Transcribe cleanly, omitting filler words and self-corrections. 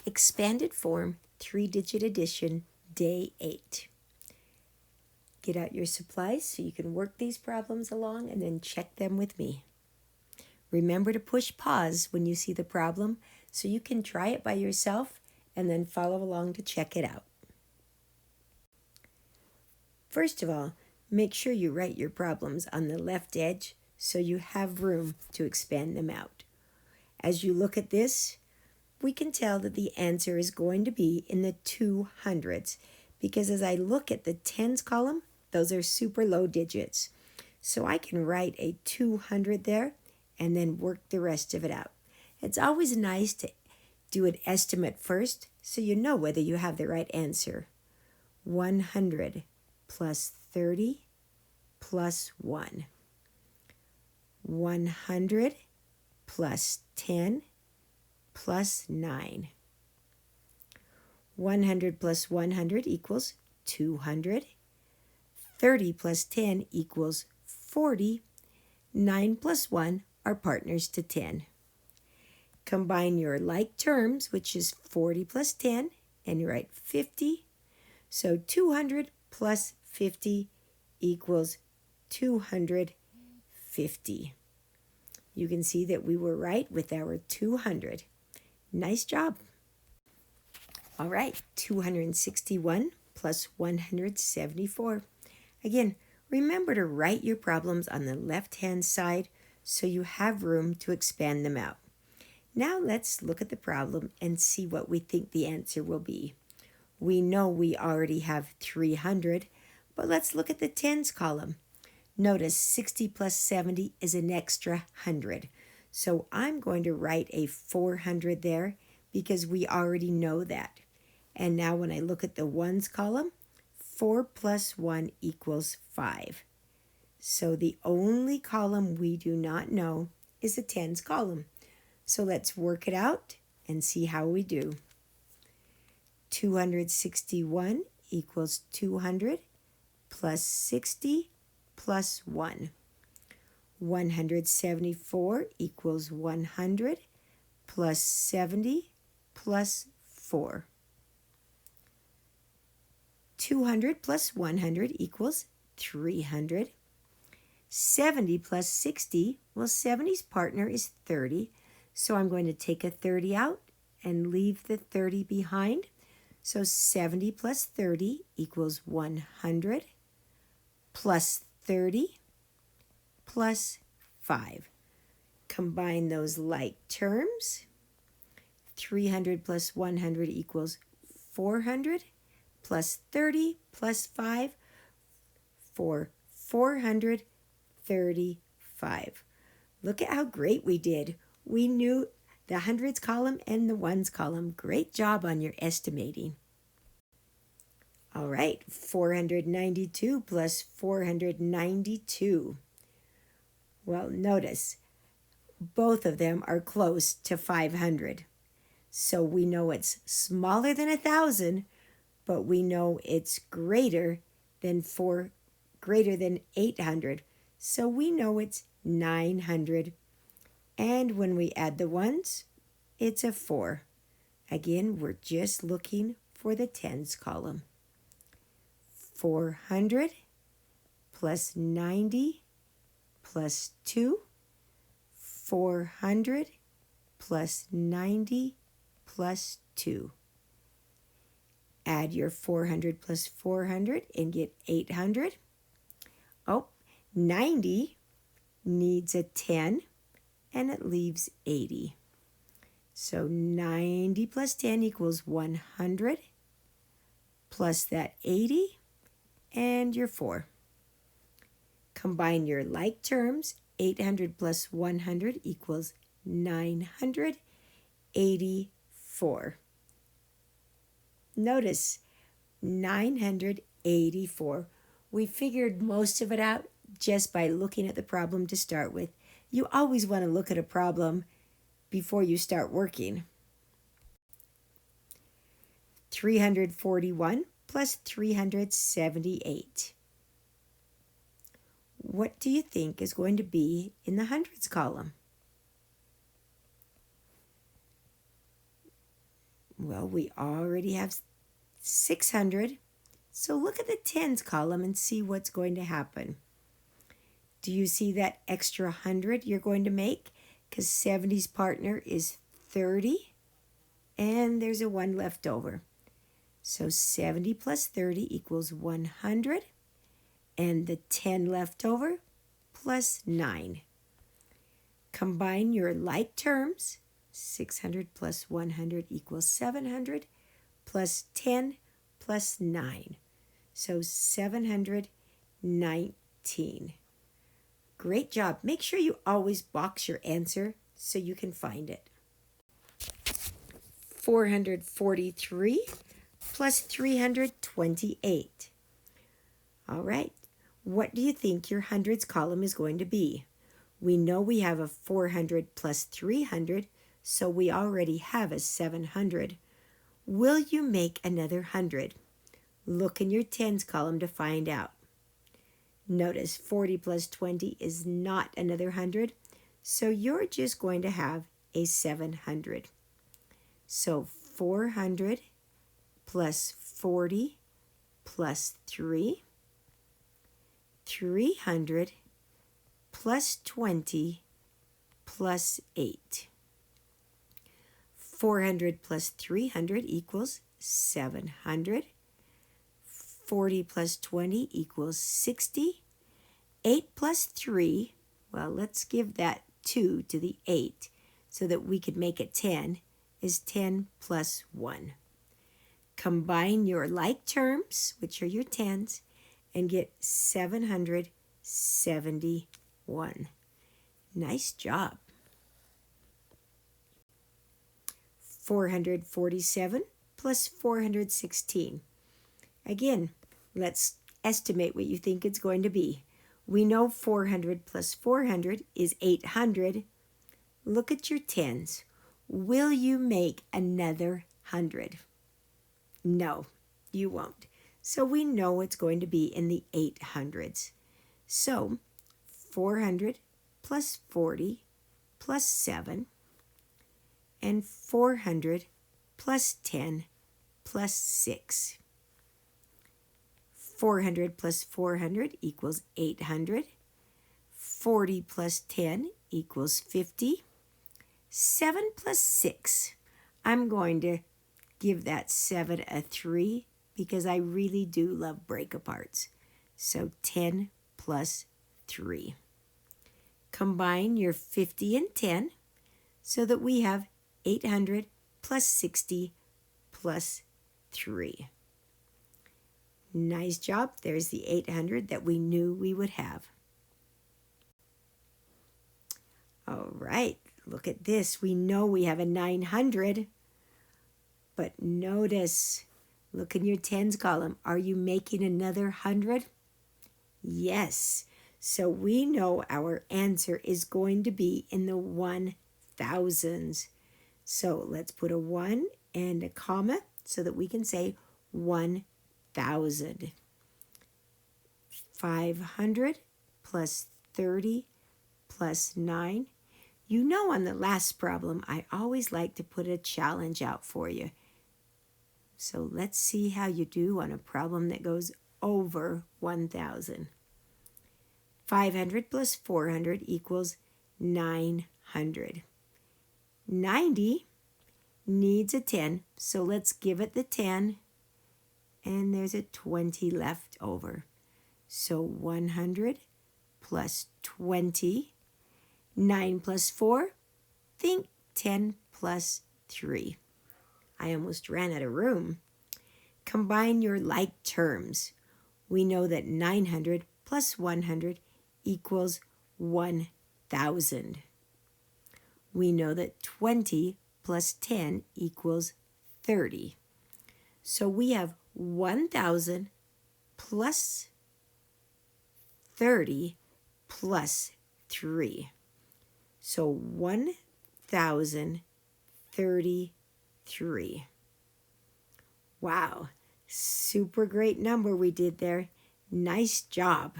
Expanded Form 3-Digit Addition, Day 8. Get out your supplies so you can work these problems along and then check them with me. Remember to push pause when you see the problem so you can try it by yourself and then follow along to check it out. First of all, make sure you write your problems on the left edge so you have room to expand them out. As you look at this, we can tell that the answer is going to be in the 200s because as I look at the tens column, those are super low digits. So I can write a 200 there and then work the rest of it out. It's always nice to do an estimate first so you know whether you have the right answer. 100 plus 30 plus 1. 100 plus 10 plus 9. 100 plus 100 equals 200. 30 plus 10 equals 40. 9 plus 1 are partners to 10. Combine your like terms, which is 40 plus 10, and you write 50. So 200 plus 50 equals 250. You can see that we were right with our 200. Nice job. All right, 261 plus 174. Again, remember to write your problems on the left-hand side so you have room to expand them out. Now let's look at the problem and see what we think the answer will be. We know we already have 300, but let's look at the tens column. Notice 60 plus 70 is an extra 100. So I'm going to write a 400 there because we already know that. And now when I look at the ones column, 4 plus 1 equals 5. So the only column we do not know is the tens column. So let's work it out and see how we do. 261 equals 200 plus 60 plus 1. 174 equals 100 plus 70 plus 4. 200 plus 100 equals 300. 70 plus 60, well, 70's partner is 30, so I'm going to take a 30 out and leave the 30 behind. So 70 plus 30 equals 100 plus 30 plus 5. Combine those like terms. 300 plus 100 equals 400 plus 30 plus 5 for 435. Look at how great we did. We knew the hundreds column and the ones column. Great job on your estimating. All right, 492 plus 492. Well, notice both of them are close to 500. So we know it's smaller than 1,000, but we know it's greater than 800. So we know it's 900. And when we add the ones, it's a 4. Again, we're just looking for the tens column. 400 plus 90 plus 2. 400 plus 90 plus 2. Add your 400 plus 400 and get 800. Oh, 90 needs a 10 and it leaves 80. So 90 plus 10 equals 100 plus that 80 and your 4. Combine your like terms. 800 plus 100 equals 984. Notice 984. We figured most of it out just by looking at the problem to start with. You always want to look at a problem before you start working. 341 plus 378. What do you think is going to be in the hundreds column? Well, we already have 600. So look at the tens column and see what's going to happen. Do you see that extra 100 you're going to make? Because 70's partner is 30, and there's a 1 left over. So 70 plus 30 equals 100, and the 10 left over plus 9. Combine your like terms. 600 plus 100 equals 700, plus 10 plus 9. So 719. Great job. Make sure you always box your answer so you can find it. 443 plus 328. All right. What do you think your hundreds column is going to be? We know we have a 400 plus 300, so we already have a 700. Will you make another 100? Look in your tens column to find out. Notice 40 plus 20 is not another 100, so you're just going to have a 700. So 400 plus 40 plus 3, 300 plus 20 plus 8. 400 plus 300 equals 700. 40 plus 20 equals 60. 8 plus 3, well, let's give that 2 to the 8 so that we could make it 10, is 10 plus 1. Combine your like terms, which are your tens, and get 771. Nice job. 447 plus 416. Again, let's estimate what you think it's going to be. We know 400 plus 400 is 800. Look at your tens. Will you make another 100? No, you won't. So we know it's going to be in the 800s. So 400 plus 40 plus 7, and 400 plus 10 plus 6. 400 plus 400 equals 800. 40 plus 10 equals 50. 7 plus 6. I'm going to give that 7 a 3 because I really do love break-aparts. So 10 plus 3. Combine your 50 and 10 so that we have 800 plus 60 plus 3. Nice job. There's the 800 that we knew we would have. All right, look at this. We know we have a 900, but notice, look in your tens column. Are you making another 100? Yes. So we know our answer is going to be in the 1000s. So let's put a 1 and a comma so that we can say 1000. 500 plus 30 plus 9. You know, on the last problem, I always like to put a challenge out for you. So let's see how you do on a problem that goes over 1000. 500 plus 400 equals 900. 90 needs a 10, so let's give it the 10. And there's a 20 left over. So 100 plus 20, 9 plus 4, think 10 plus 3. I almost ran out of room. Combine your like terms. We know that 900 plus 100 equals 1000. We know that 20 plus 10 equals 30. So we have 1000 plus 30 plus 3. So 1033. Wow, super great number we did there. Nice job.